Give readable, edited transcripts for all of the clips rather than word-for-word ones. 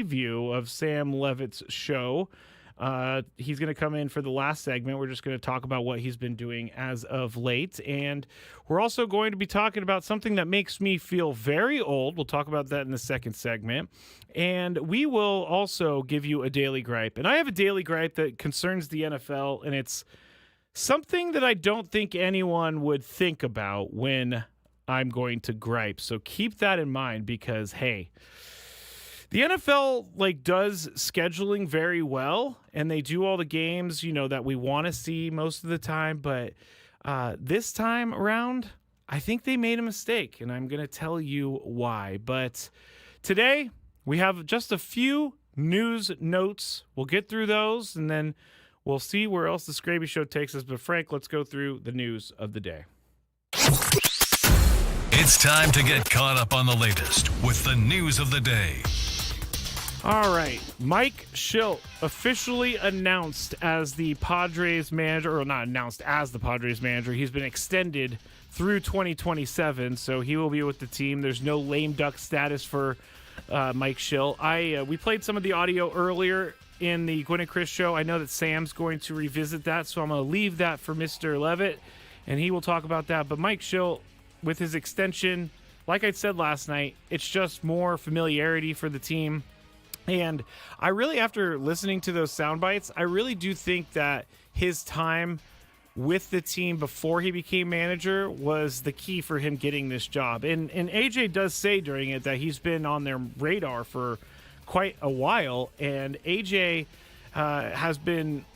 preview of Sam Levitt's show. He's going to come in for the last segment. We're just going to talk about what he's been doing as of late. And we're also going to be talking about something that makes me feel very old. We'll talk about that in the second segment. And we will also give you a daily gripe. And I have a daily gripe that concerns the NFL, and it's something that I don't think anyone would think about when I'm going to gripe. So keep that in mind because, hey, the NFL does scheduling very well, and they do all the games, that we want to see most of the time. But this time around, I think they made a mistake, and I'm going to tell you why. But today, we have just a few news notes. We'll get through those, and then we'll see where else the Skraby Show takes us. But Frank, let's go through the news of the day. It's time to get caught up on the latest with the news of the day. All right. Mike Shildt officially announced as the Padres manager, or not announced as the Padres manager. He's been extended through 2027, so he will be with the team. There's no lame duck status for Mike Shildt. We played some of the audio earlier in the Gwynn and Chris show. I know that Sam's going to revisit that, so I'm going to leave that for Mr. Levitt, and he will talk about that. But Mike Shildt, with his extension, like I said last night, it's just more familiarity for the team. And I really, after listening to those sound bites, I really do think that his time with the team before he became manager was the key for him getting this job. And AJ does say during it that he's been on their radar for quite a while. And AJ has been,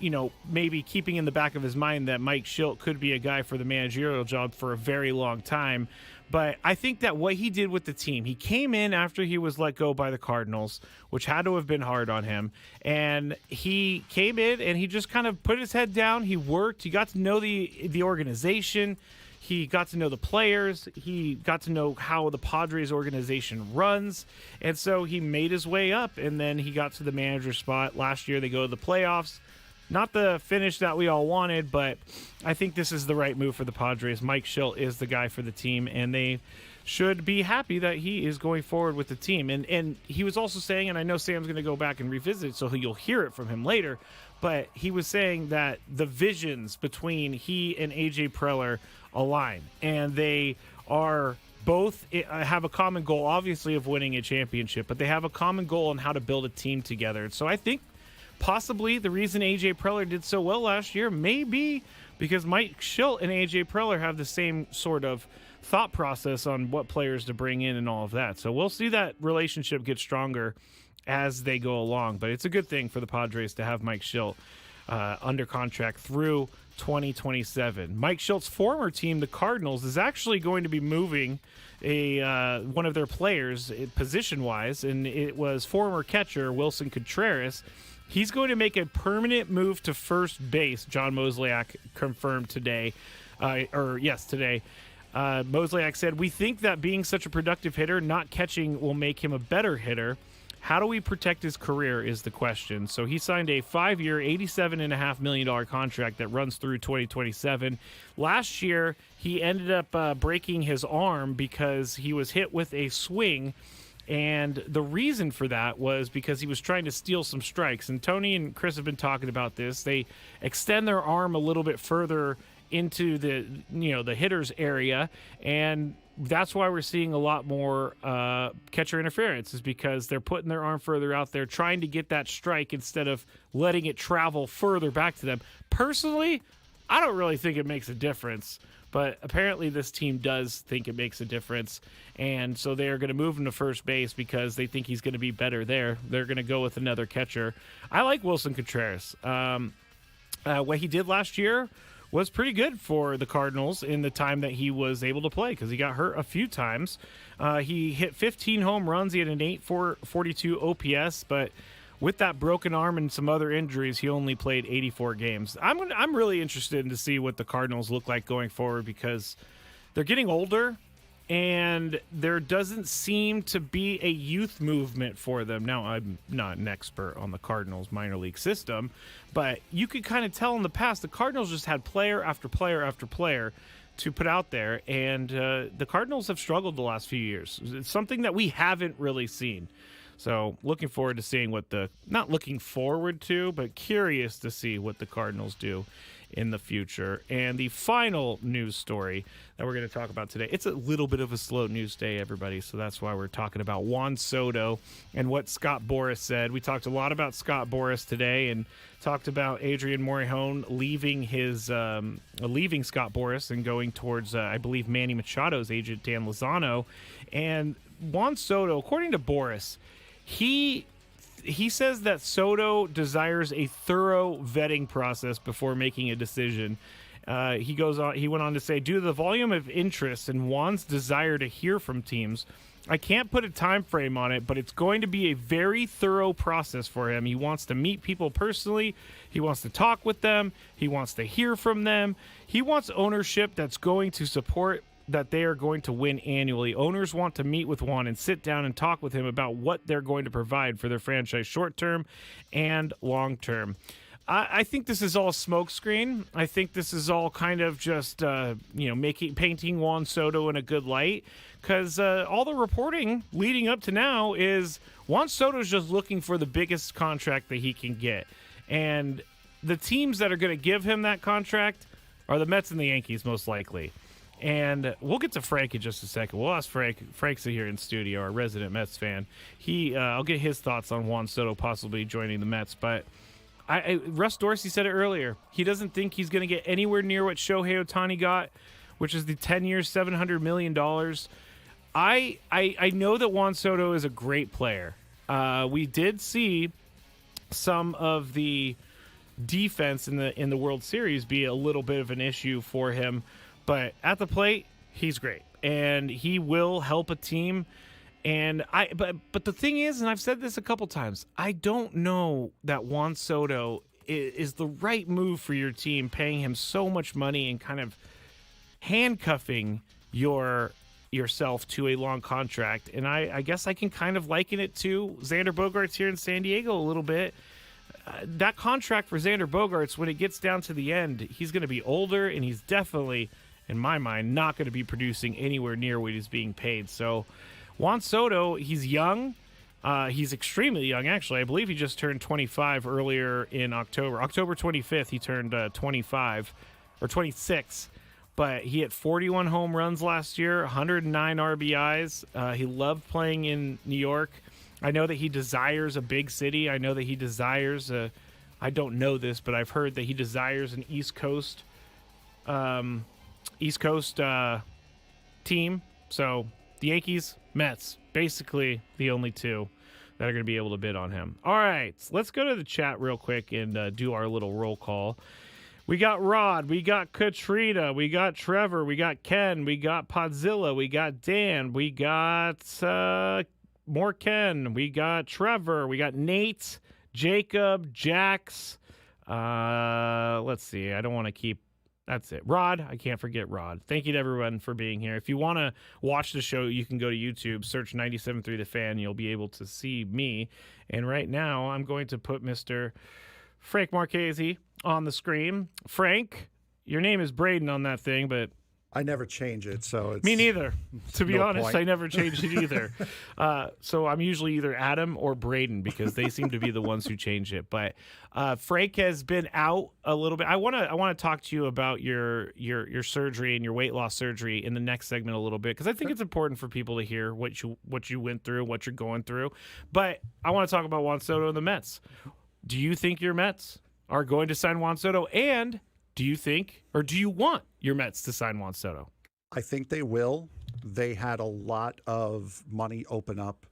maybe keeping in the back of his mind that Mike Shildt could be a guy for the managerial job for a very long time. But I think that what he did with the team, he came in after he was let go by the Cardinals, which had to have been hard on him. And he came in and he just kind of put his head down. He worked. He got to know the organization. He got to know the players. He got to know how the Padres organization runs. And so he made his way up, and then he got to the manager spot. Last year they go to the playoffs. Not the finish that we all wanted, but I think this is the right move for the Padres. Mike Shildt is the guy for the team, and they should be happy that he is going forward with the team. And he was also saying, and I know Sam's going to go back and revisit it, so you'll hear it from him later, but he was saying that the visions between he and A.J. Preller align, and they are both have a common goal, obviously, of winning a championship, but they have a common goal on how to build a team together. So I think possibly the reason A.J. Preller did so well last year may be because Mike Shildt and A.J. Preller have the same sort of thought process on what players to bring in and all of that. So we'll see that relationship get stronger as they go along. But it's a good thing for the Padres to have Mike Shildt under contract through 2027. Mike Shilt's former team, the Cardinals, is actually going to be moving one of their players position-wise, and it was former catcher Wilson Contreras. He's going to make a permanent move to first base, John Mozeliak confirmed today. Today. Mozeliak said, "We think that being such a productive hitter, not catching will make him a better hitter. How do we protect his career is the question." So he signed a 5-year, $87.5 million contract that runs through 2027. Last year, he ended up breaking his arm because he was hit with a swing. And the reason for that was because he was trying to steal some strikes. And Tony and Chris have been talking about this. They extend their arm a little bit further into the hitter's area, and that's why we're seeing a lot more catcher interference, is because they're putting their arm further out there, trying to get that strike instead of letting it travel further back to them. Personally, I don't really think it makes a difference, but apparently this team does think it makes a difference, and so they're going to move him to first base because they think he's going to be better there. They're going to go with another catcher. I like Wilson Contreras. What he did last year was pretty good for the Cardinals in the time that he was able to play, because he got hurt a few times. He hit 15 home runs. He had an 8.42 OPS, but with that broken arm and some other injuries, he only played 84 games. I'm really interested to see what the Cardinals look like going forward, because they're getting older, and there doesn't seem to be a youth movement for them. Now, I'm not an expert on the Cardinals minor league system, but you could kind of tell in the past the Cardinals just had player after player after player to put out there, and the Cardinals have struggled the last few years. It's something that we haven't really seen. So looking forward to seeing not looking forward to, but curious to see what the Cardinals do in the future. And the final news story that we're going to talk about today, it's a little bit of a slow news day, everybody, so that's why we're talking about Juan Soto and what Scott Boras said. We talked a lot about Scott Boras today and talked about Adrian Morejon leaving Scott Boras and going towards, I believe, Manny Machado's agent, Dan Lozano. And Juan Soto, according to Boras, he says that Soto desires a thorough vetting process before making a decision. He went on to say, due to the volume of interest and Juan's desire to hear from teams, I can't put a time frame on it, but it's going to be a very thorough process for him. He wants to meet people personally. He wants to talk with them. He wants to hear from them. He wants ownership that's going to support that they are going to win annually. Owners want to meet with Juan and sit down and talk with him about what they're going to provide for their franchise short-term and long-term. I think this is all smokescreen. I think this is all kind of just, painting Juan Soto in a good light, because all the reporting leading up to now is Juan Soto's just looking for the biggest contract that he can get. And the teams that are going to give him that contract are the Mets and the Yankees, most likely. And we'll get to Frank in just a second. We'll ask Frank. Frank's here in studio, our resident Mets fan. I'll get his thoughts on Juan Soto possibly joining the Mets. But Russ Dorsey said it earlier. He doesn't think he's going to get anywhere near what Shohei Ohtani got, which is the 10 years, $700 million. I know that Juan Soto is a great player. We did see some of the defense in the World Series be a little bit of an issue for him. But at the plate, he's great, and he will help a team. And but the thing is, and I've said this a couple times, I don't know that Juan Soto is the right move for your team, paying him so much money and kind of handcuffing yourself to a long contract. And I guess I can kind of liken it to Xander Bogaerts here in San Diego a little bit. That contract for Xander Bogaerts, when it gets down to the end, he's going to be older, and he's definitely, in my mind, not going to be producing anywhere near what he's being paid. So Juan Soto, he's young. He's extremely young, actually. I believe he just turned 25 earlier in October. October 25th, he turned 25 or 26. But he hit 41 home runs last year, 109 RBIs. He loved playing in New York. I know that he desires a big city. I know that he desires I don't know this, but I've heard that he desires an East Coast team. So the Yankees, Mets, basically the only two that are going to be able to bid on him. All right, let's go to the chat real quick and do our little roll call. We got Rod, we got Katrina, we got Trevor, we got Ken, we got Podzilla, we got Dan, we got more Ken, we got Trevor, we got Nate, Jacob, Jax. Let's see. I don't want to keep. That's it. Rod, I can't forget Rod. Thank you to everyone for being here. If you want to watch the show, you can go to YouTube, search 97.3 The Fan. You'll be able to see me. And right now, I'm going to put Mr. Frank Marchese on the screen. Frank, your name is Braden on that thing, but I never change it, so it's... Me neither. To be honest, point. I never changed it either. So I'm usually either Adam or Braden because they seem to be the ones who change it. But Frank has been out a little bit. I want to talk to you about your surgery and your weight loss surgery in the next segment a little bit because I think it's important for people to hear what you went through, what you're going through. But I want to talk about Juan Soto and the Mets. Do you think your Mets are going to sign Juan Soto? And do you think, or do you want your Mets to sign Juan Soto? I think they will. They had a lot of money open up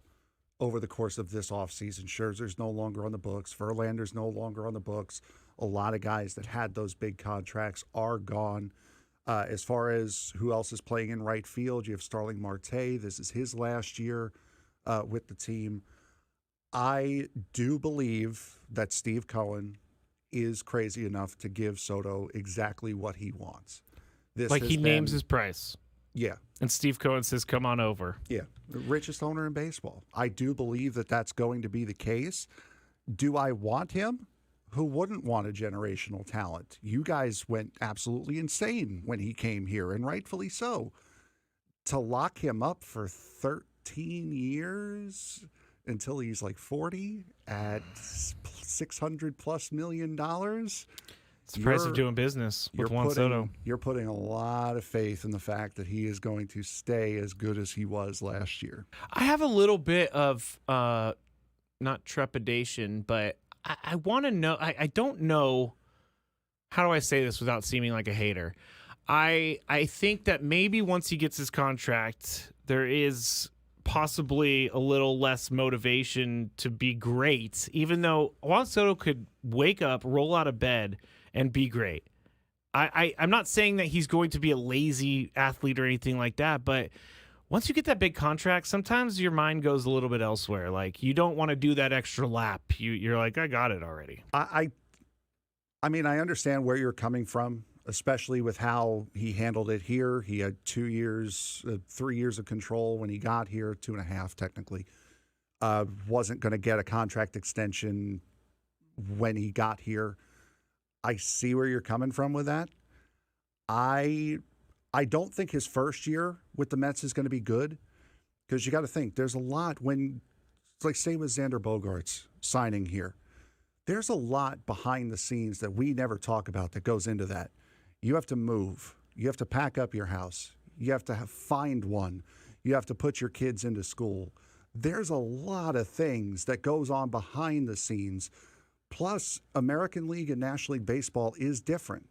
over the course of this offseason. Scherzer's no longer on the books. Verlander's no longer on the books. A lot of guys that had those big contracts are gone. As far as who else is playing in right field, you have Starling Marte. This is his last year with the team. I do believe that Steve Cohen is crazy enough to give Soto exactly what he wants. Like he names his price. Yeah. And Steve Cohen says, come on over. Yeah. The richest owner in baseball. I do believe that that's going to be the case. Do I want him? Who wouldn't want a generational talent? You guys went absolutely insane when he came here, and rightfully so. To lock him up for 13 years, until he's like 40 at $600+ million. It's the price of doing business with Juan Soto. You're putting a lot of faith in the fact that he is going to stay as good as he was last year. I have a little bit of not trepidation, but I want to know. I don't know. How do I say this without seeming like a hater? I think that maybe once he gets his contract, there is possibly a little less motivation to be great, even though Juan Soto could wake up, roll out of bed, and be great. I'm not saying that he's going to be a lazy athlete or anything like that, but once you get that big contract, sometimes your mind goes a little bit elsewhere. Like, you don't want to do that extra lap. You're like, I got it already. I mean, I understand where you're coming from, especially with how he handled it here. He had 2 years, 3 years of control when he got here, 2.5 technically. Wasn't going to get a contract extension when he got here. I see where you're coming from with that. I don't think his first year with the Mets is going to be good, because you got to think there's a lot when, like, say with Xander Bogaerts signing here. There's a lot behind the scenes that we never talk about that goes into that. You have to move. You have to pack up your house. You have to find one. You have to put your kids into school. There's a lot of things that goes on behind the scenes. Plus, American League and National League Baseball is different.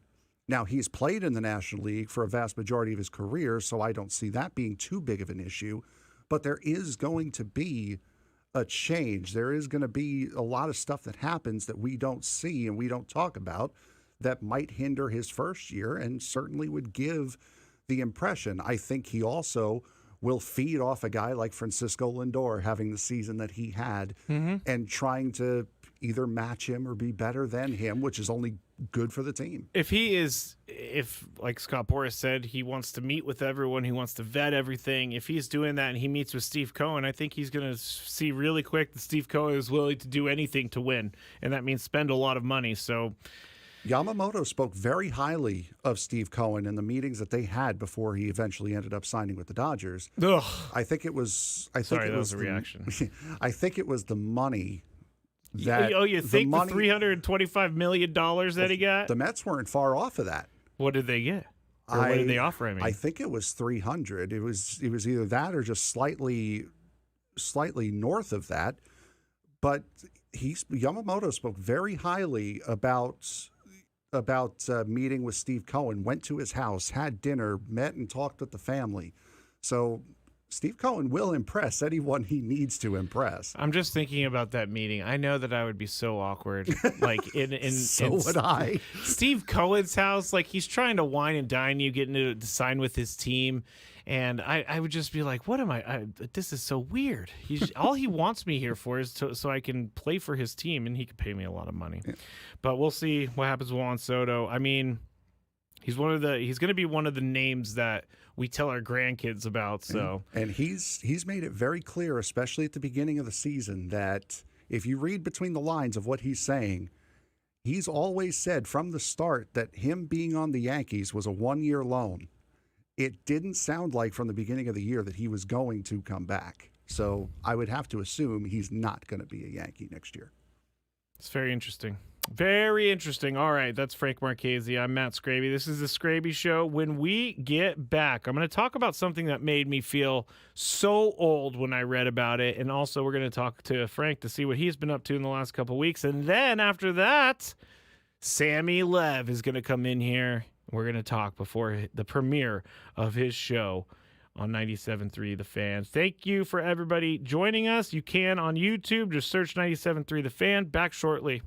Now, he's played in the National League for a vast majority of his career, so I don't see that being too big of an issue. But there is going to be a change. There is going to be a lot of stuff that happens that we don't see and we don't talk about that might hinder his first year and certainly would give the impression. I think he also will feed off a guy like Francisco Lindor having the season that he had and trying to either match him or be better than him, which is only good for the team. If like Scott Boras said, he wants to meet with everyone, he wants to vet everything. If he's doing that and he meets with Steve Cohen, I think he's going to see really quick that Steve Cohen is willing to do anything to win, and that means spend a lot of money. So Yamamoto spoke very highly of Steve Cohen in the meetings that they had before he eventually ended up signing with the Dodgers. Ugh. I think it was. That was a reaction. I think it was the money. You think the $325 million that he got? The Mets weren't far off of that. What did they get? Or what did they offer him? I think it was 300. It was either that or just slightly north of that. But Yamamoto spoke very highly about meeting with Steve Cohen, went to his house, had dinner, met and talked with the family. So Steve Cohen will impress anyone he needs to impress. I'm just thinking about that meeting. I know that I would be so awkward. Like would I. Steve Cohen's house, like, he's trying to wine and dine you, getting to sign with his team. And I would just be like, what am I this is so weird. All he wants me here for is so I can play for his team, and he could pay me a lot of money. Yeah. But we'll see what happens with Juan Soto. I mean, he's going to be one of the names that we tell our grandkids about. So, and he's made it very clear, especially at the beginning of the season, that if you read between the lines of what he's saying, he's always said from the start that him being on the Yankees was a 1-year loan. It didn't sound like from the beginning of the year that he was going to come back. So I would have to assume he's not going to be a Yankee next year. It's very interesting. Very interesting. All right, that's Frank Marchese. I'm Matt Skraby. This is the Skraby Show. When we get back, I'm going to talk about something that made me feel so old when I read about it, and also we're going to talk to Frank to see what he's been up to in the last couple of weeks. And then after that, Sammy Lev is going to come in here. We're going to talk before the premiere of his show on 97.3 The Fan. Thank you for everybody joining us. You can on YouTube. Just search 97.3 The Fan. Back shortly.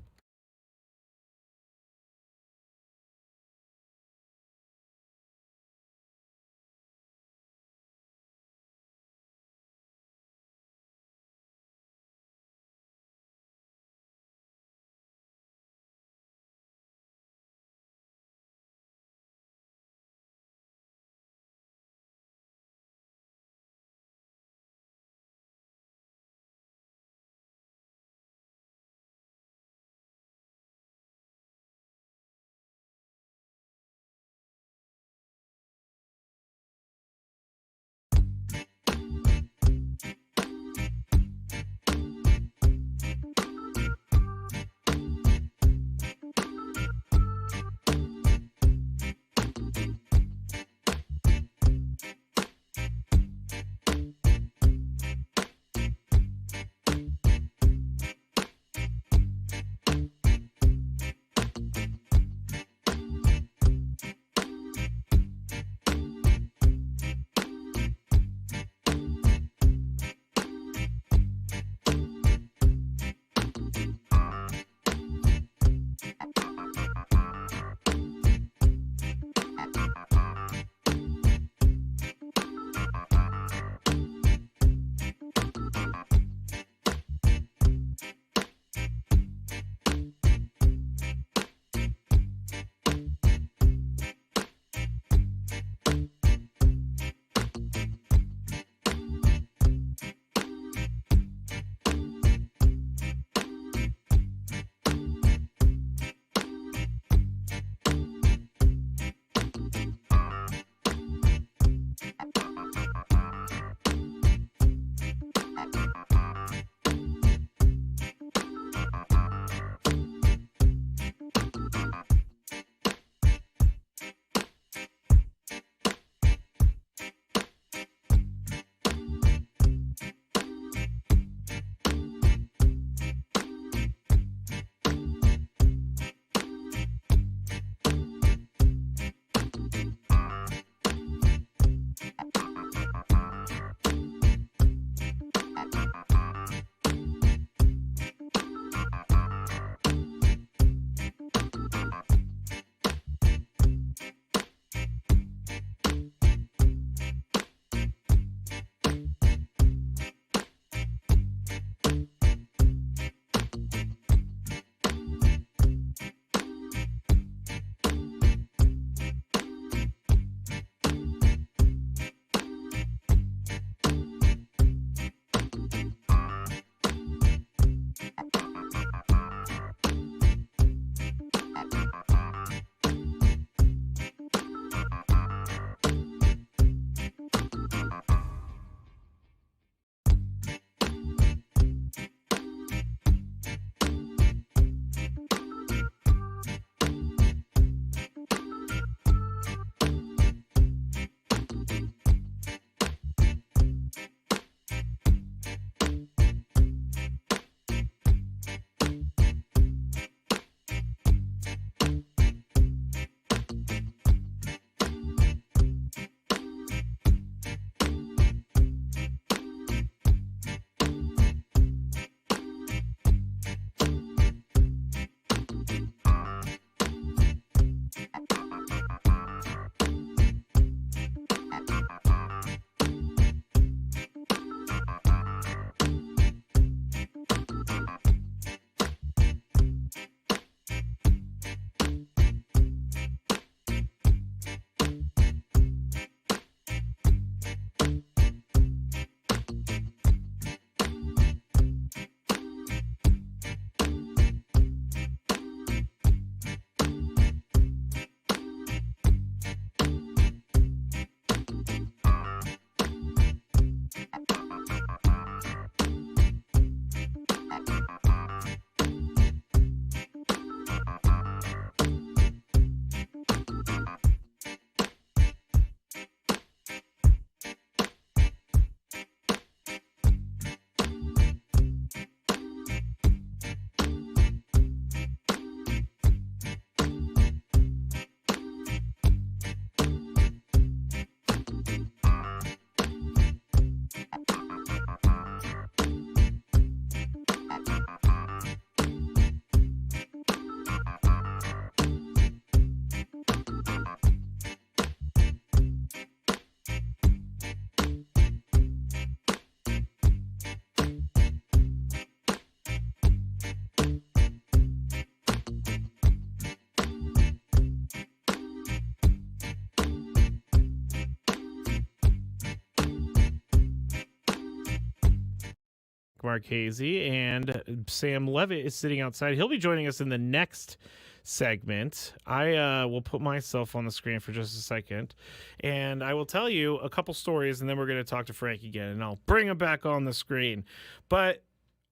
Marchese, and Sam Levitt is sitting outside. He'll be joining us in the next segment. I will put myself on the screen for just a second, and I will tell you a couple stories, and then we're going to talk to Frank again, and I'll bring him back on the screen. But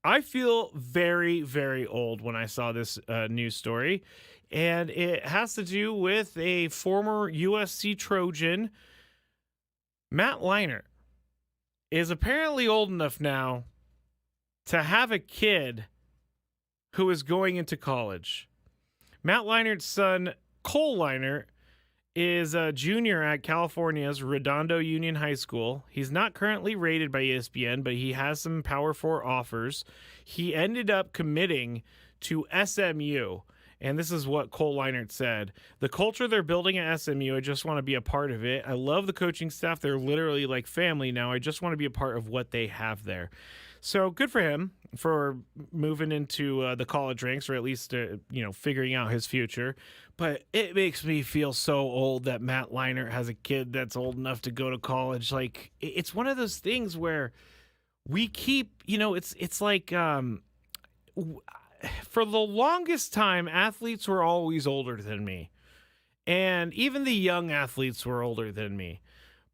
I feel very, very old when I saw this news story, and it has to do with a former USC Trojan. Matt Leinart is apparently old enough now to have a kid who is going into college. Matt Leinart's son, Cole Leinart, is a junior at California's Redondo Union High School. He's not currently rated by ESPN, but he has some Power 4 offers. He ended up committing to SMU, and this is what Cole Leinart said. The culture they're building at SMU, I just want to be a part of it. I love the coaching staff. They're literally like family now. I just want to be a part of what they have there. So good for him for moving into the college ranks, or at least, figuring out his future. But it makes me feel so old that Matt Leinart has a kid that's old enough to go to college. Like, it's one of those things where we keep, it's like, for the longest time, athletes were always older than me. And even the young athletes were older than me.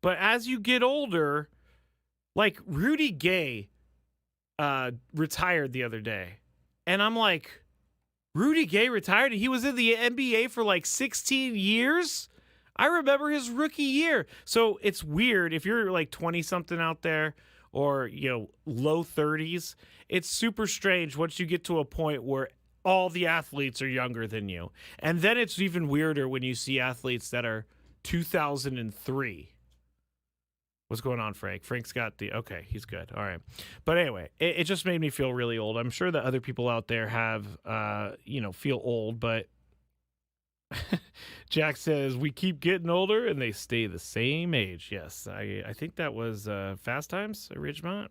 But as you get older, like Rudy Gay retired the other day. And I'm like, Rudy Gay retired? He was in the NBA for like 16 years? I remember his rookie year. So it's weird if you're like 20-something out there, or, low 30s. It's super strange once you get to a point where all the athletes are younger than you. And then it's even weirder when you see athletes that are 2003. What's going on, Frank? Frank's got okay, he's good. All right. But anyway, it just made me feel really old. I'm sure that other people out there have, feel old, but Jack says, we keep getting older and they stay the same age. Yes, I think that was Fast Times at Ridgemont.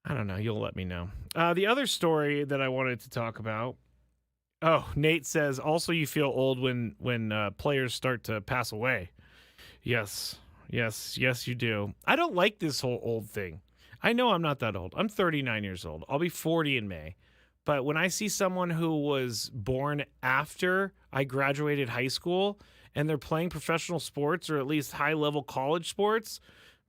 I don't know. You'll let me know. The other story that I wanted to talk about. Oh, Nate says, also you feel old when players start to pass away. Yes, you do. I don't like this whole old thing. I know I'm not that old. I'm 39 years old. I'll be 40 in May. But when I see someone who was born after I graduated high school and they're playing professional sports, or at least high-level college sports,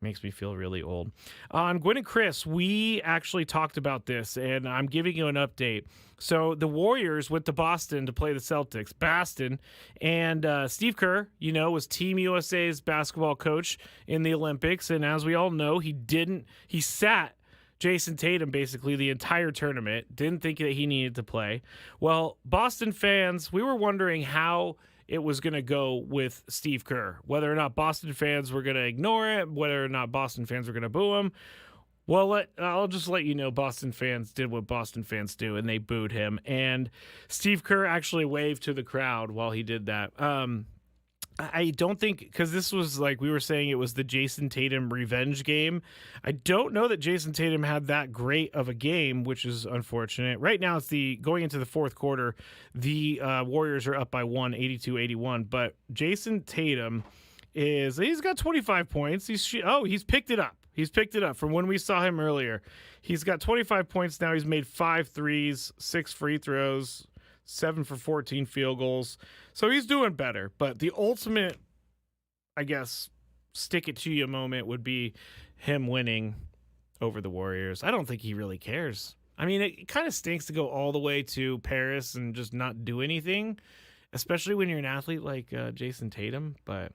makes me feel really old. On Gwen and Chris, we actually talked about this, and I'm giving you an update. So the Warriors went to Boston to play the Celtics. Boston. And Steve Kerr, was Team USA's basketball coach in the Olympics. And as we all know, he sat Jason Tatum basically the entire tournament. Didn't think that he needed to play. Well, Boston fans, we were wondering how it was going to go with Steve Kerr, whether or not Boston fans were going to ignore it, whether or not Boston fans were going to boo him. Well, I'll just let you know Boston fans did what Boston fans do, and they booed him. And Steve Kerr actually waved to the crowd while he did that. I don't think, because this was like we were saying, it was the Jason Tatum revenge game. I don't know that Jason Tatum had that great of a game, which is unfortunate. Right now, it's going into the fourth quarter, the Warriors are up by 82-81. But Jason Tatum he's got 25 points. He's picked it up. He's picked it up from when we saw him earlier. He's got 25 points now. He's made 5 threes, 6 free throws, 7 for 14 field goals. So he's doing better. But the ultimate, I guess, stick it to you moment would be him winning over the Warriors. I don't think he really cares. I mean, it kind of stinks to go all the way to Paris and just not do anything, especially when you're an athlete like Jason Tatum. But,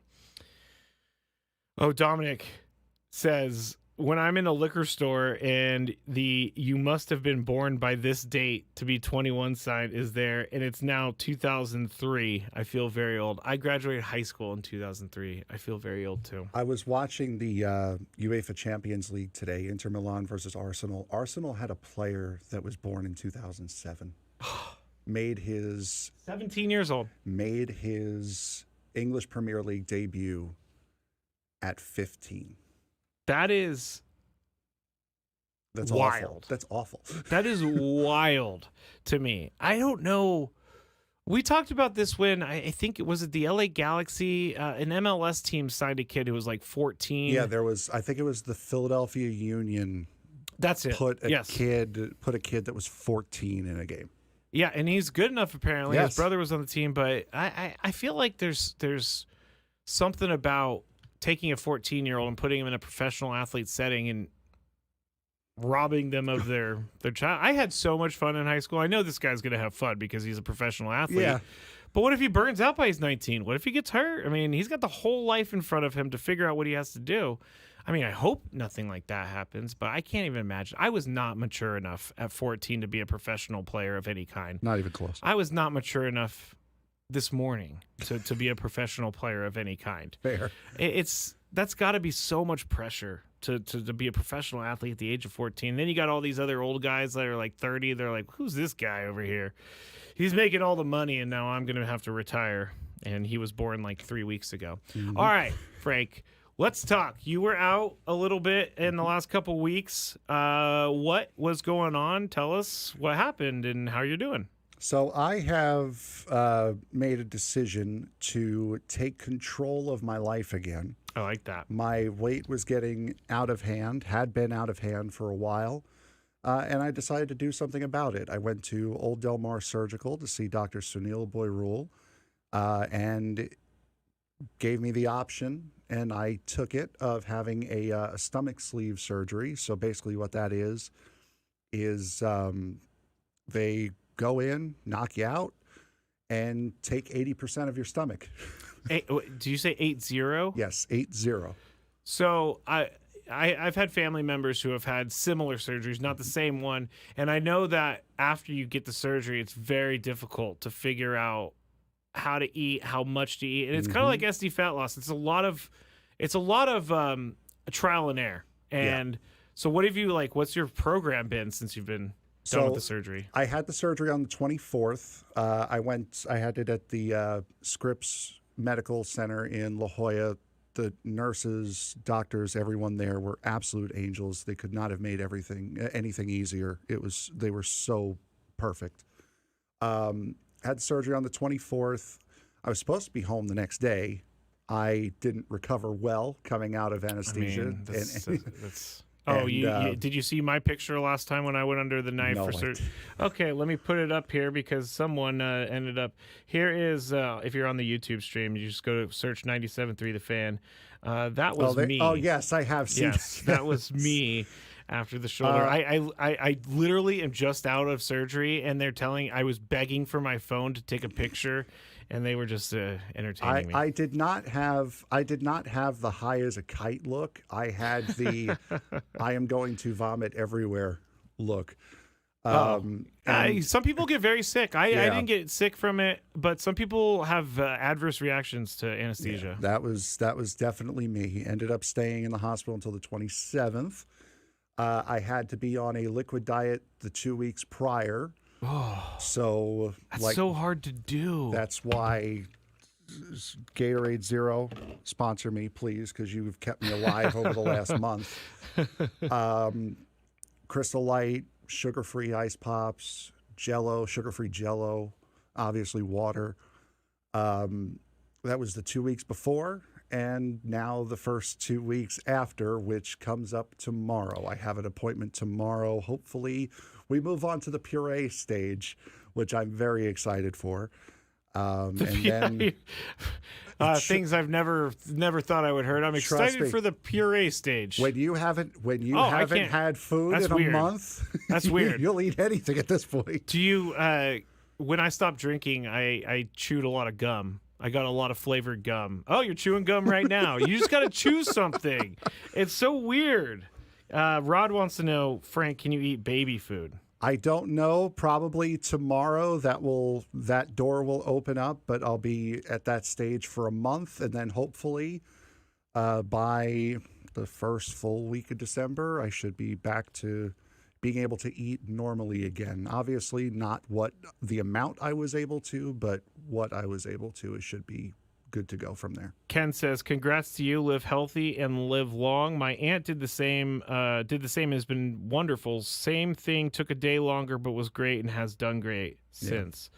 Dominic says, when I'm in a liquor store and the "you must have been born by this date to be 21" sign is there, and it's now 2003, I feel very old. I graduated high school in 2003. I feel very old too. I was watching the UEFA Champions League today, Inter Milan versus Arsenal. Arsenal had a player that was born in 2007. Made his 17 years old. Made his English Premier League debut at 15. That's wild. Awful. That's awful. That is wild to me. I don't know. We talked about this when I think it was the LA Galaxy, an MLS team signed a kid who was like 14. Yeah, I think it was the Philadelphia Union That's it. put a Yes. kid that was 14 in a game. Yeah, and he's good enough apparently. Yes. His brother was on the team, but I feel like there's something about taking a 14-year-old and putting him in a professional athlete setting and robbing them of their child. I had so much fun in high school. I know this guy's going to have fun because he's a professional athlete. Yeah. But what if he burns out by his 19? What if he gets hurt? I mean, he's got the whole life in front of him to figure out what he has to do. I mean, I hope nothing like that happens, but I can't even imagine. I was not mature enough at 14 to be a professional player of any kind. Not even close. I was not mature enough this morning to be a professional player of any kind. Fair. That's got to be so much pressure to be a professional athlete at the age of 14. Then you got all these other old guys that are like 30. They're like, who's this guy over here? He's making all the money, and now I'm going to have to retire. And he was born like 3 weeks ago. Mm-hmm. All right, Frank, let's talk. You were out a little bit in the last couple weeks. What was going on? Tell us what happened and how you're doing. So I have made a decision to take control of my life again. I like that. My weight was getting out of hand, had been out of hand for a while, and I decided to do something about it. I went to Old Del Mar Surgical to see Dr. Sunil Boyrul, and gave me the option, and I took it, of having a stomach sleeve surgery. So basically what that is they go in, knock you out, and take 80% of your stomach. Do you say 8-0? Yes, 8-0. So I've had family members who have had similar surgeries, not the same one, and I know that after you get the surgery, it's very difficult to figure out how to eat, how much to eat, and it's kind of like SD fat loss. It's a lot of trial and error. And so, what have you what's your program been since you've been done with the surgery? I had the surgery on the 24th. I had it at the Scripps Medical Center in La Jolla. The nurses, doctors, everyone there were absolute angels. They could not have made anything easier. They were so perfect. Had surgery on the 24th. I was supposed to be home the next day. I didn't recover well coming out of anesthesia. Did you see my picture last time when I went under the knife No, for surgery? Okay, let me put it up here because someone ended up. Here is, if you're on the YouTube stream, you just go to search 97.3 The Fan. That was me. Oh, yes, I have seen Yes, it. that was me after the shoulder. I literally am just out of surgery, and I was begging for my phone to take a picture, and they were just entertaining me. I did not have the high as a kite look. I had the I am going to vomit everywhere look. Some people get very sick. I didn't get sick from it, but some people have adverse reactions to anesthesia. Yeah, that was definitely me. Ended up staying in the hospital until the 27th. I had to be on a liquid diet the 2 weeks prior. Oh, so that's so hard to do. That's why Gatorade Zero, sponsor me, please, because you've kept me alive over the last month. Crystal Light, sugar-free ice pops, Jello, sugar-free Jello, obviously water. That was the 2 weeks before, and now the first 2 weeks after, which comes up tomorrow. I have an appointment tomorrow. Hopefully, we move on to the puree stage, which I'm very excited for. Things I've never thought I would heard. I'm excited for the puree stage. When you haven't had food in a month, that's weird. You'll eat anything at this point. Do you? When I stopped drinking, I chewed a lot of gum. I got a lot of flavored gum. Oh, you're chewing gum right now. You just got to chew something. It's so weird. Rod wants to know, Frank, can you eat baby food? I don't know. Probably tomorrow that door will open up, but I'll be at that stage for a month, and then hopefully by the first full week of December, I should be back to being able to eat normally again. Obviously, not what the amount I was able to, but what I was able to. It should be good to go from there. Ken says, "Congrats to you. Live healthy and live long. My aunt did the same. Has been wonderful. Same thing. Took a day longer, but was great and has done great since."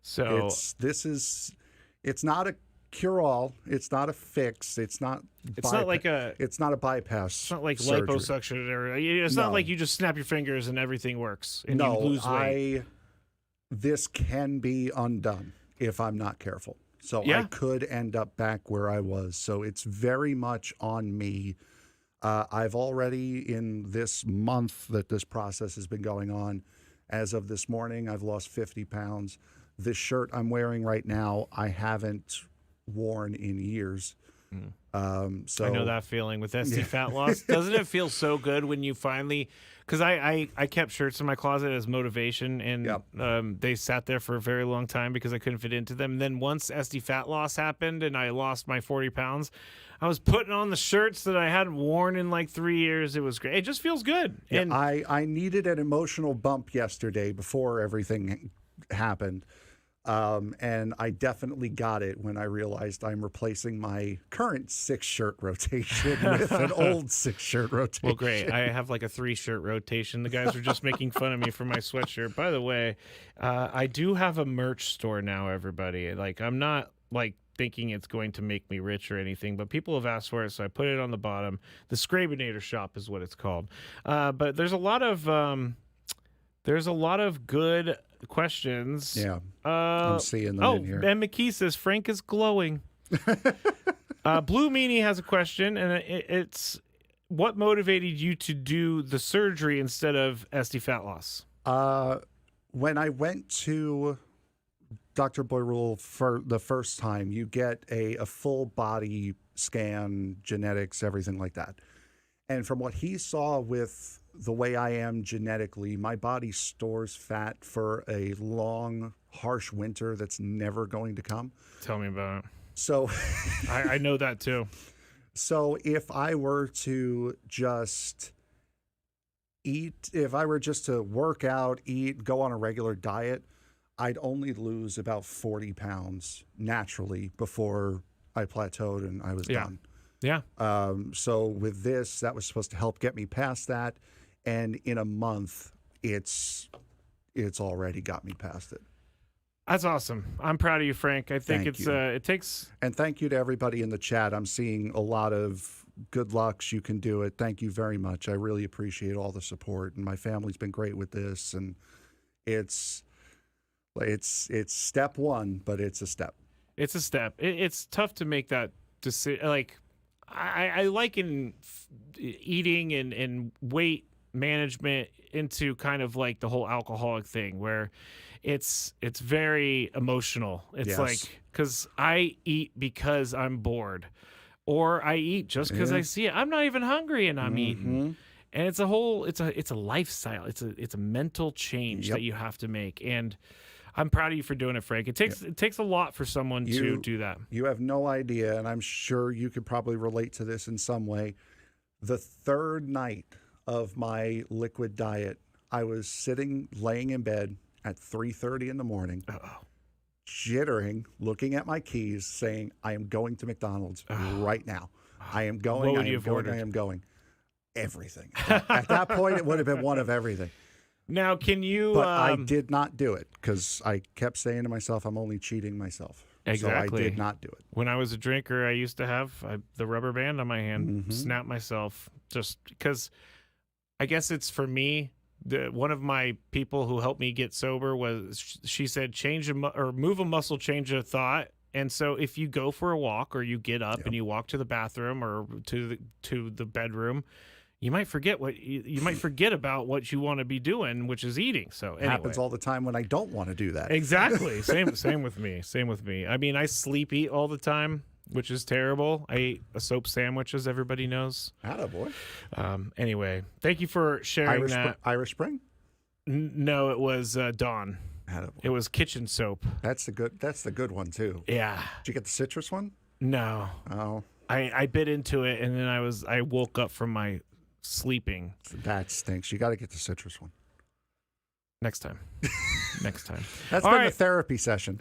So it's not cure all. It's not a fix. It's not. It's not like a. It's not a bypass. It's not like surgery. liposuction, or it's not No. like you just snap your fingers and everything works and you No, lose weight. this can be undone if I'm not careful. So Yeah. I could end up back where I was. So it's very much on me. I've already, in this month that this process has been going on, as of this morning, I've lost 50 pounds. This shirt I'm wearing right now, I haven't worn in years. So I know that feeling with SD fat loss. Doesn't it feel so good when you finally? Because I kept shirts in my closet as motivation, and Yep. they sat there for a very long time because I couldn't fit into them. And then once SD fat loss happened and I lost my 40 pounds, I was putting on the shirts that I hadn't worn in like 3 years. It was great. It just feels good. Yeah, And I needed an emotional bump yesterday before everything happened. And I definitely got it when I realized I'm replacing my current 6-shirt rotation with an old 6-shirt rotation. well, great. I have like a 3-shirt rotation. The guys were just making fun of me for my sweatshirt. By the way, I do have a merch store now, everybody. Like, I'm not like thinking it's going to make me rich or anything, but people have asked for it, so I put it on the bottom. The Scrabinator shop is what it's called. But there's a lot of good questions. Yeah, I'm seeing them in here. And McKee says Frank is glowing. Blue Meanie has a question, and it's what motivated you to do the surgery instead of SD fat loss? When I went to Dr. Boyrule for the first time, you get a full body scan, genetics, everything like that. And from what he saw with the way I am genetically, my body stores fat for a long, harsh winter that's never going to come. Tell me about it. So I know that too. So if I were to just work out, eat, go on a regular diet, I'd only lose about 40 pounds naturally before I plateaued and I was done. Yeah. So with this, that was supposed to help get me past that. And in a month, it's already got me past it. That's awesome. I'm proud of you, Frank. I think Thank you. it takes. And thank you to everybody in the chat. I'm seeing a lot of good lucks. You can do it. Thank you very much. I really appreciate all the support. And my family's been great with this. And it's step one, but it's a step. It's a step. It's tough to make that decision. Like, I liken eating and weight management into kind of like the whole alcoholic thing where it's very emotional. It's Yes. like, because I eat because I'm bored, or I eat just because I see it. I'm not even hungry and I'm eating. And it's a lifestyle. It's a mental change that you have to make. And I'm proud of you for doing it, Frank. It takes a lot for someone to do that. You have no idea, and I'm sure you could probably relate to this in some way. The third night of my liquid diet, I was laying in bed at 3:30 in the morning, jittering, looking at my keys, saying, I am going to McDonald's right now. I am going, What would I you am have going, ordered? I am going. Everything. At that point, it would have been one of everything. Now, can you... But I did not do it because I kept saying to myself, I'm only cheating myself. Exactly. So I did not do it. When I was a drinker, I used to have the rubber band on my hand, snap myself, just because I guess it's for me. One of my people who helped me get sober she said, move a muscle, change a thought. And so if you go for a walk or you get up and you walk to the bathroom or to the bedroom, you might forget about what you want to be doing, which is eating. So anyway. Happens all the time when I don't want to do that. Exactly. Same with me. Same with me. I mean, I sleep eat all the time, which is terrible. I eat a soap sandwich, as everybody knows. Attaboy. Anyway, thank you for sharing that. Irish Spring? No, it was Dawn. Attaboy. It was kitchen soap. That's the good one too. Yeah. Did you get the citrus one? No. Oh. I bit into it and then I woke up from my sleeping. That stinks. You got to get the citrus one. Next time. Next time. That's All been right. the therapy session.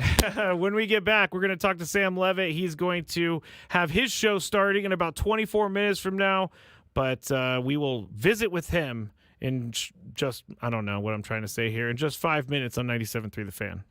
When we get back, we're going to talk to Sam Levitt. He's going to have his show starting in about 24 minutes from now, but we will visit with him in just, I don't know what I'm trying to say here, in just 5 minutes on 97.3 The Fan.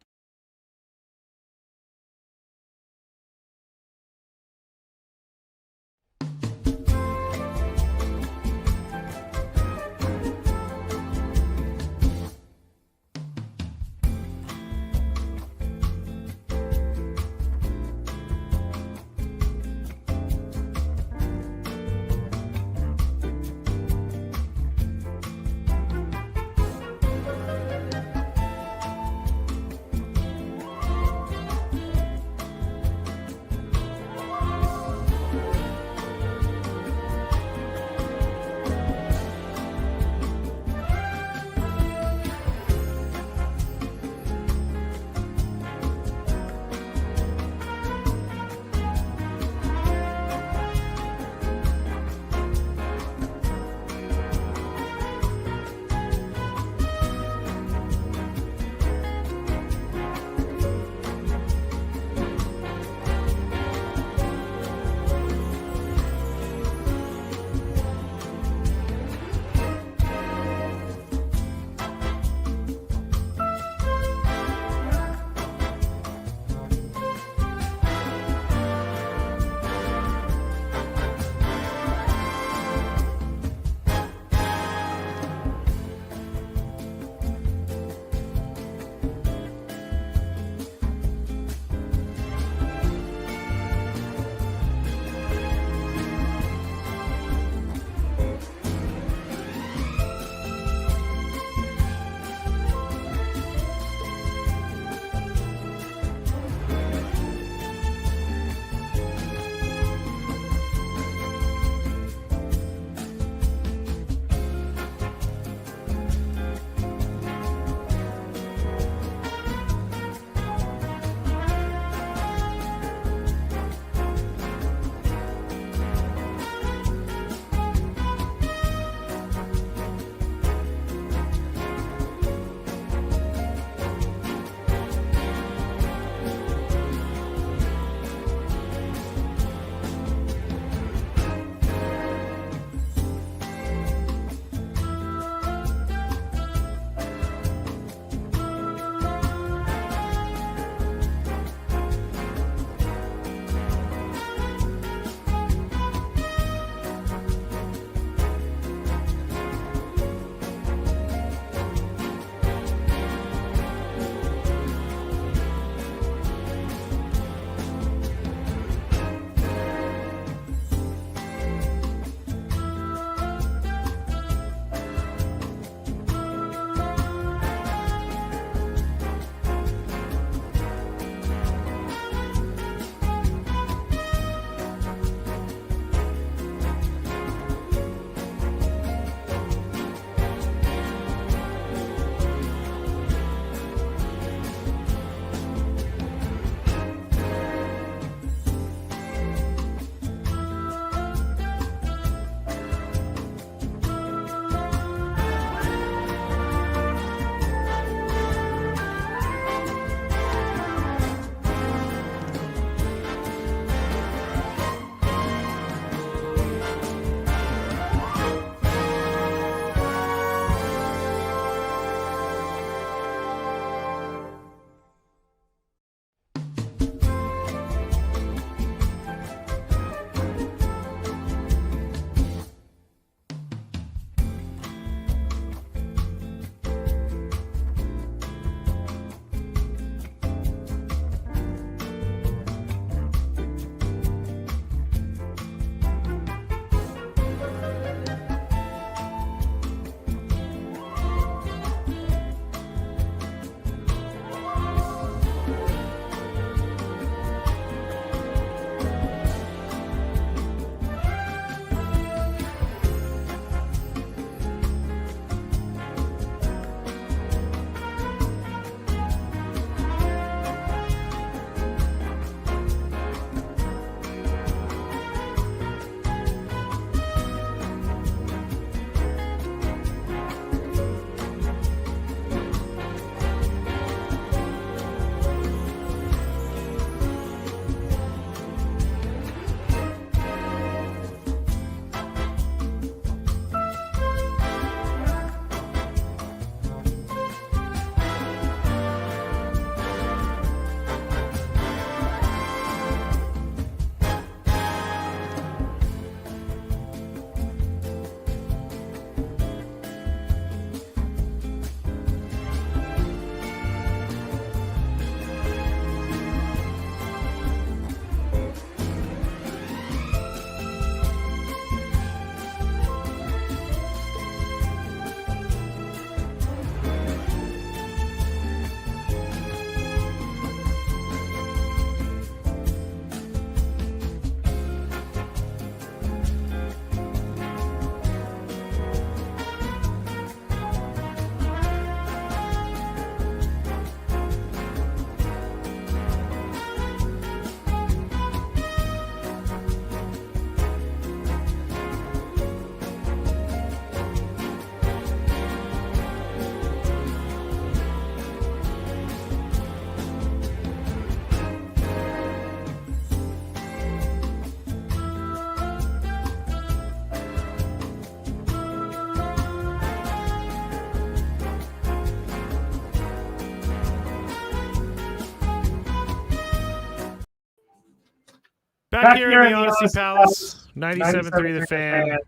Back here in the Odyssey Palace, 97.3 The Fan.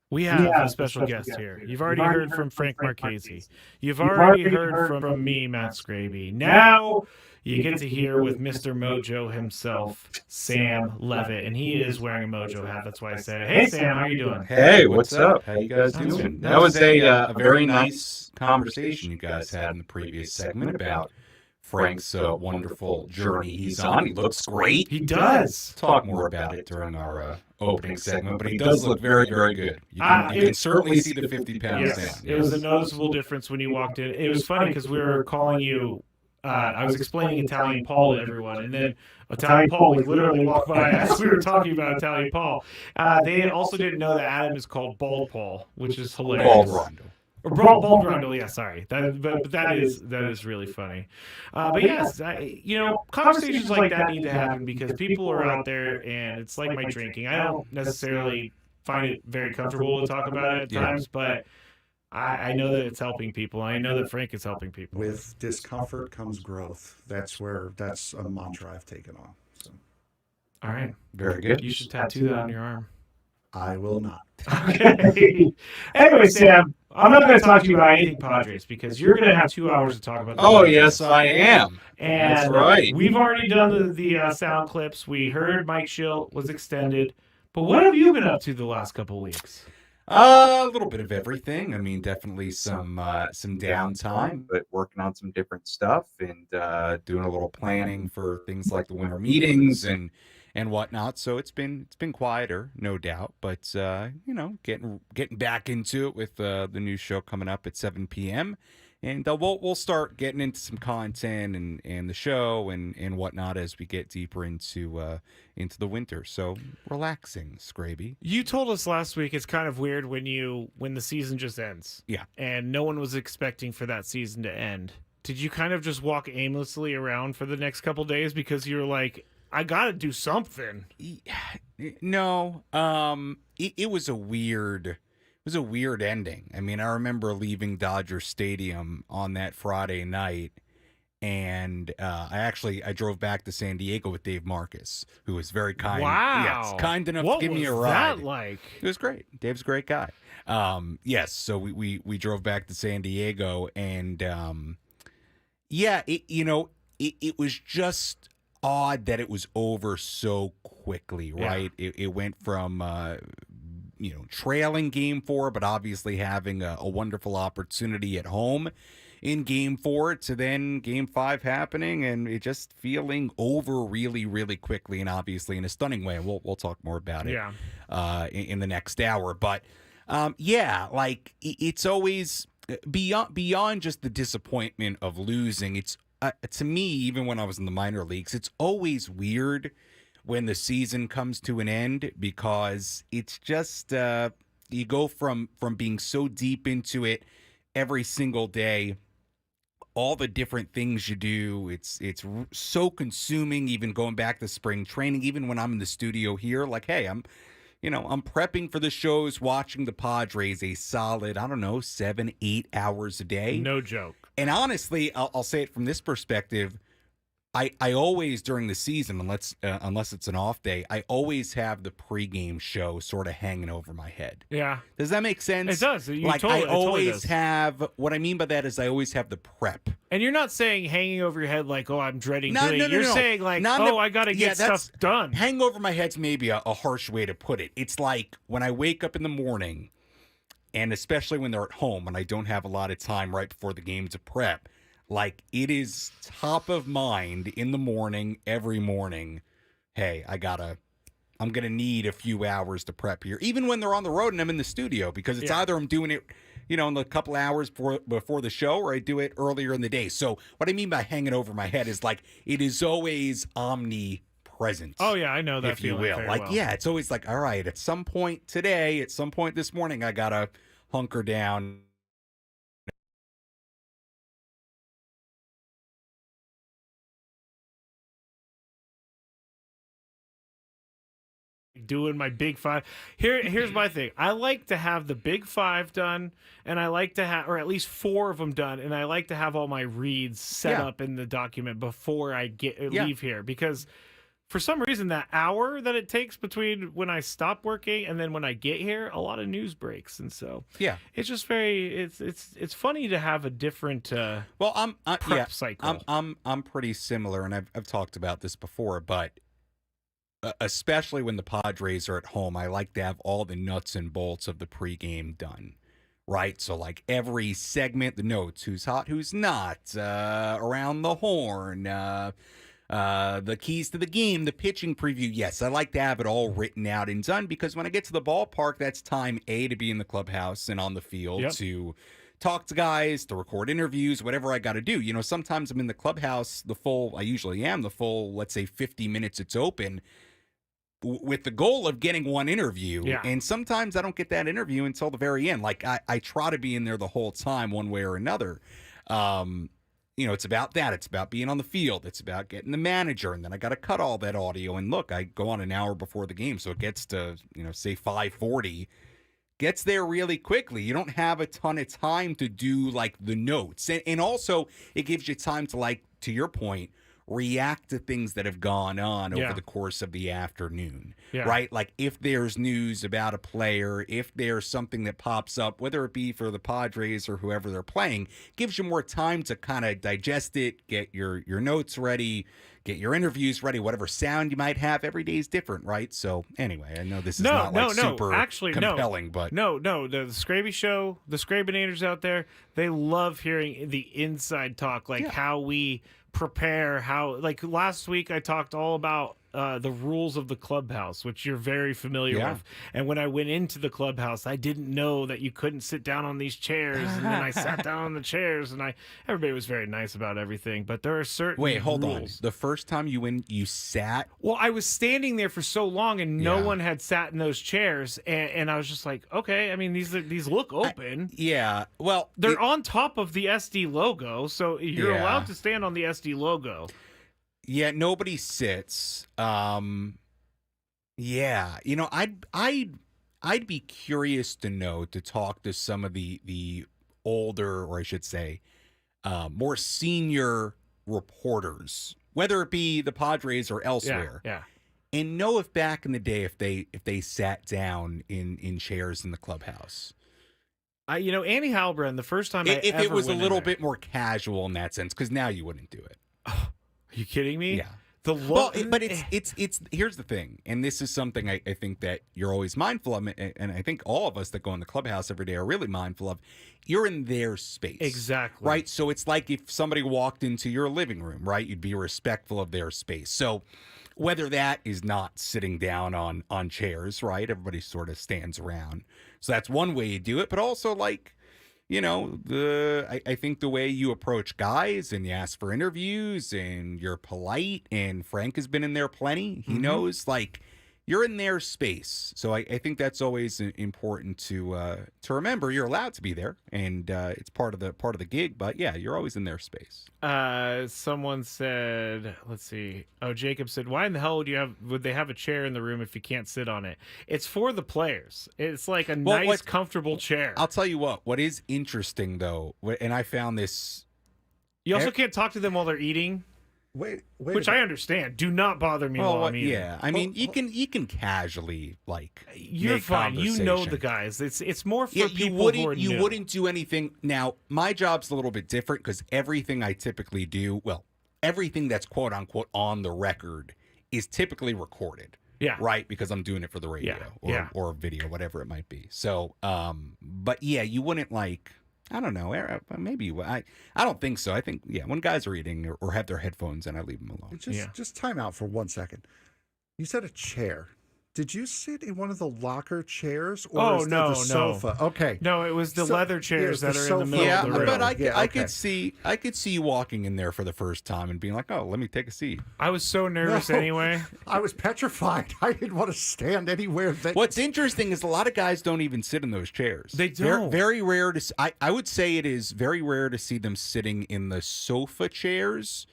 We have a special guest here. You've already heard from Frank Marchese. You've already heard from me, Matt Skraby. Now you get to hear with Mr. Mojo himself, Sam Levitt, and he is wearing a Mojo hat. That's why I said, "Hey Sam, how you doing?" Hey, what's up? How you guys doing? That was a very nice conversation you guys had in the previous segment about Frank's wonderful journey he's on. He looks great. He does. Talk more about it during our opening segment, but he does look very, very good. You can certainly see the 50 pounds down. It was a noticeable difference when you walked in. It was funny because we were calling you. I was explaining Italian Paul to everyone, and then Italian Paul literally walked by as we were talking about Italian Paul. They also didn't know that Adam is called Bald Paul, which is hilarious. Bald Rondo. Bald Rondo, yeah, sorry. But that is really funny. But yes, conversations like that need to happen because people are out there, and it's like my drinking. I don't necessarily find it very comfortable to talk about it at times, but I know that it's helping people. I know that Frank is helping people. With discomfort comes growth. That's a mantra I've taken on. So. All right. Very good. You should tattoo that on your arm. I will not. Okay. Anyway, Sam, I'm not going to talk to you about anything Padres because you're going to have 2 hours to talk about. Oh, yes, I am. And that's right. We've already done the sound clips. We heard Mike Schill was extended. But what have you been up to the last couple of weeks? A little bit of everything. I mean, definitely some downtime, but working on some different stuff and doing a little planning for things like the winter meetings and whatnot. So it's been quieter, no doubt. But getting back into it with the new show coming up at 7 p.m. And we'll start getting into some content and the show and whatnot as we get deeper into the winter. So relaxing, Skraby. You told us last week it's kind of weird when the season just ends. Yeah. And no one was expecting for that season to end. Did you kind of just walk aimlessly around for the next couple days because you were like, I got to do something? No. It was a weird ending. I mean, I remember leaving Dodger Stadium on that Friday night, and I drove back to San Diego with Dave Marcus, who was very kind. Wow. Yes, kind enough to give me a ride. What was that like? It was great. Dave's a great guy. Yes, so we drove back to San Diego, and it was just odd that it was over so quickly, right? Yeah. It went from trailing game 4, but obviously having a wonderful opportunity at home in game 4 to then game 5 happening and it just feeling over really, really quickly and obviously in a stunning way. And we'll talk more about it in the next hour. But it's always beyond just the disappointment of losing. It's to me, even when I was in the minor leagues, it's always weird when the season comes to an end because it's just you go from being so deep into it every single day, all the different things you do. It's so consuming. Even going back to spring training, even when I'm in the studio here, like, hey, I'm prepping for the shows, watching the Padres a solid 7-8 hours a day. No joke. And honestly, I'll say it from this perspective. I always, during the season, unless it's an off day, I always have the pregame show sort of hanging over my head. Yeah. Does that make sense? It does. I always have, what I mean by that is I always have the prep. And you're not saying hanging over your head like, oh, I'm dreading doing it. No, You're saying like, I got to get stuff done. Hang over my head's maybe a harsh way to put it. It's like when I wake up in the morning, and especially when they're at home and I don't have a lot of time right before the game to prep, like it is top of mind in the morning, every morning. Hey, I'm going to need a few hours to prep here, even when they're on the road and I'm in the studio, because it's either I'm doing it, in a couple hours before the show or I do it earlier in the day. So what I mean by hanging over my head is like, it is always omnipresent. Oh yeah, I know that if you will. It's always like, all right, at some point today, at some point this morning, I got to hunker down. Doing my big 5. Here's my thing. I like to have the big 5 done, and I like to have, or at least 4 of them done, and I like to have all my reads set up in the document before I leave here, because for some reason, that hour that it takes between when I stop working and then when I get here, a lot of news breaks, and so Yeah. it's just very it's funny to have a different Well, prep cycle. I'm pretty similar, and I've talked about this before, but especially when the Padres are at home, I like to have all the nuts and bolts of the pregame done. Right, so like every segment, the notes, who's hot, who's not, around the horn, the keys to the game, the pitching preview. Yes, I like to have it all written out and done, because when I get to the ballpark, that's time A, to be in the clubhouse and on the field, Yep. to talk to guys, to record interviews, whatever I got to do. You know, sometimes I'm in the clubhouse I usually am the full, let's say 50 minutes it's open, with the goal of getting one interview. Yeah. And sometimes I don't get that interview until the very end. Like I try to be in there the whole time, one way or another. You know, it's about that. It's about being on the field. It's about getting the manager. And then I got to cut all that audio. And look, I go on an hour before the game. So it gets to, say 5:40, gets there really quickly. You don't have a ton of time to do like the notes. And also it gives you time to, like, to your point, react to things that have gone on over the course of the afternoon, right? Like if there's news about a player, if there's something that pops up, whether it be for the Padres or whoever they're playing, gives you more time to kind of digest it, get your notes ready, get your interviews ready, whatever sound you might have. Every day is different, right? So anyway, I know this is super compelling, but no, the Skraby Show, the Skrabinators out there, they love hearing the inside talk, like how we prepare, how, like last week I talked all about the rules of the clubhouse, which you're very familiar with. And when I went into the clubhouse, I didn't know that you couldn't sit down on these chairs. And then I sat down on the chairs, and everybody was very nice about everything. But there are certain hold on. rules. The first time you sat? Well, I was standing there for so long, and no one had sat in those chairs, and I was just like, okay. I mean, these look open. Well, they're on top of the SD logo, so you're allowed to stand on the SD logo. Yeah, nobody sits. I'd be curious to talk to some of the older, or I should say, more senior reporters, whether it be the Padres or elsewhere. And know if back in the day, if they sat down in chairs in the clubhouse. Annie Halbrand, the first time if it was a little bit more casual in that sense, because now you wouldn't do it. Are you kidding me? Yeah. But it's here's the thing, and this is something I think that you're always mindful of, and I think all of us that go in the clubhouse every day are really mindful of. You're in their space. Exactly. Right? So it's like if somebody walked into your living room, right? You'd be respectful of their space. So whether that is not sitting down on chairs, right? Everybody sort of stands around. So that's one way you do it, but also like, I think the way you approach guys and you ask for interviews and you're polite, and Frank has been in there plenty. He knows, like, you're in their space. So I think that's always important to remember. You're allowed to be there, and it's part of the gig. But yeah, you're always in their space. Someone said, let's see. Oh, Jacob said, "Why in the hell would they have a chair in the room if you can't sit on it?" It's for the players. It's like a nice, comfortable chair. I'll tell you what is interesting though, and I found this. You also can't talk to them while they're eating. Wait, which I understand. Do not bother me while I'm eating. Yeah, I mean, you can casually, like, you're make fine. You know the conversation. guys. It's more for people who are new. You wouldn't do anything. Now, my job's a little bit different because everything I typically do, everything that's quote unquote on the record is typically recorded. Yeah. Right, because I'm doing it for the radio or video, whatever it might be. So, but yeah, you wouldn't like. I don't know. Maybe I don't think so. I think when guys are eating or have their headphones in, I leave them alone. Just time out for 1 second. You said a chair. Did you sit in one of the locker chairs or the sofa? Okay. No, it was the leather chairs that are in the middle of the room. But I could see you walking in there for the first time and being like, "Oh, let me take a seat." I was so nervous anyway. I was petrified. I didn't want to stand anywhere. What's interesting is a lot of guys don't even sit in those chairs. They don't. Very rare to. I would say it is very rare to see them sitting in the sofa chairs.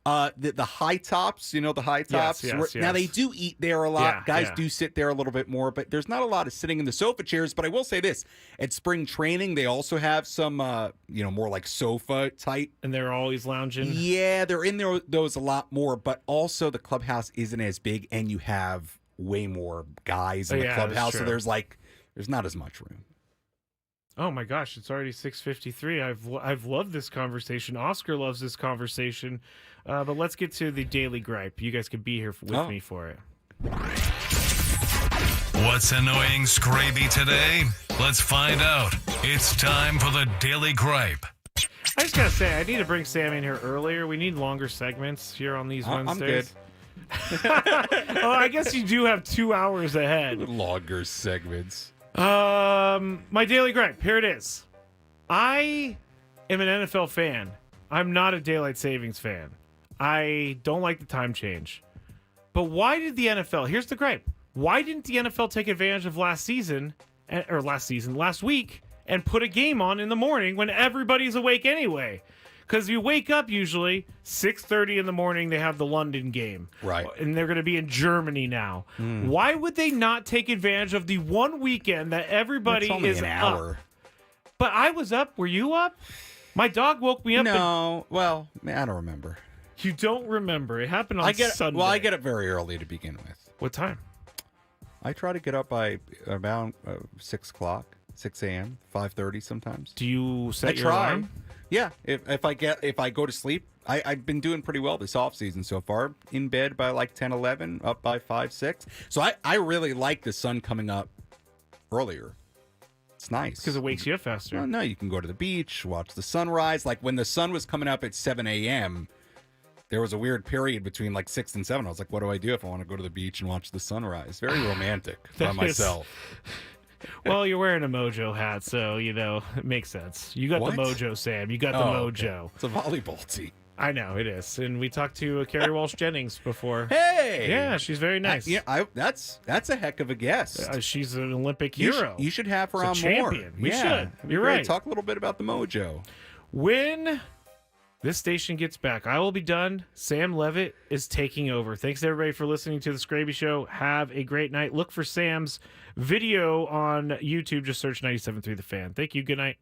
The high tops, the high tops. yes, Now they yes. do eat there a lot. Yeah, Guys yeah. do sit there a little bit more, but there's not a lot of sitting in the sofa chairs. But I will say this: at spring training, they also have some, more like sofa type. And they're always lounging. Yeah, they're in there those a lot more. But also the clubhouse isn't as big, and you have way more guys in the Yeah, that's clubhouse, so true. there's not as much room. Oh my gosh, it's already 6:53. I've loved this conversation. Oscar loves this conversation. But let's get to the daily gripe. You guys could be here with me for it. What's annoying Skraby today? Let's find out. It's time for the Daily Gripe. I just gotta say, I need to bring Sam in here earlier. We need longer segments here on these I'm Wednesdays. Oh, I guess you do have 2 hours ahead. Longer segments. My daily gripe. Here it is. I am an NFL fan. I'm not a daylight savings fan. I don't like the time change. But why did the NFL? Here's the gripe. Why didn't the NFL take advantage of last week, and put a game on in the morning when everybody's awake anyway? Because you wake up usually 6:30 in the morning. They have the London game, Right. And they're going to be in Germany now. Why would they not take advantage of the one weekend that everybody It's only is an hour. up? But I was up. Were you up? My dog woke me up. No, well, I don't remember. You don't remember? It happened on Sunday. Well, I get up very early to begin with. What time? I try to get up by about 6 o'clock, 6 a.m., 5:30 sometimes. Do you set I your try. alarm? Yeah, if I go to sleep, I've been doing pretty well this off season so far. In bed by like 10, 11, up by 5, 6. So I really like the sun coming up earlier. It's nice. Because it wakes you up faster. Well, no, you can go to the beach, watch the sunrise. Like when the sun was coming up at 7 a.m., there was a weird period between like 6 and 7. I was like, what do I do if I want to go to the beach and watch the sunrise? Very romantic by That is- myself. Well, you're wearing a Mojo hat, so, it makes sense. You got What? the Mojo, Sam. You got the Okay. Mojo. It's a volleyball team. I know, it is. And we talked to Carrie Walsh Jennings before. Hey! Yeah, she's very nice. That's a heck of a guest. She's an Olympic You hero. should, you should have her She's a on more. champion. We Yeah, should. it'd be You're great. right. Talk a little bit about the Mojo. When this station gets back, I will be done. Sam Levitt is taking over. Thanks, everybody, for listening to The Skraby Show. Have a great night. Look for Sam's video on YouTube. Just search 97.3 The Fan. Thank you. Good night.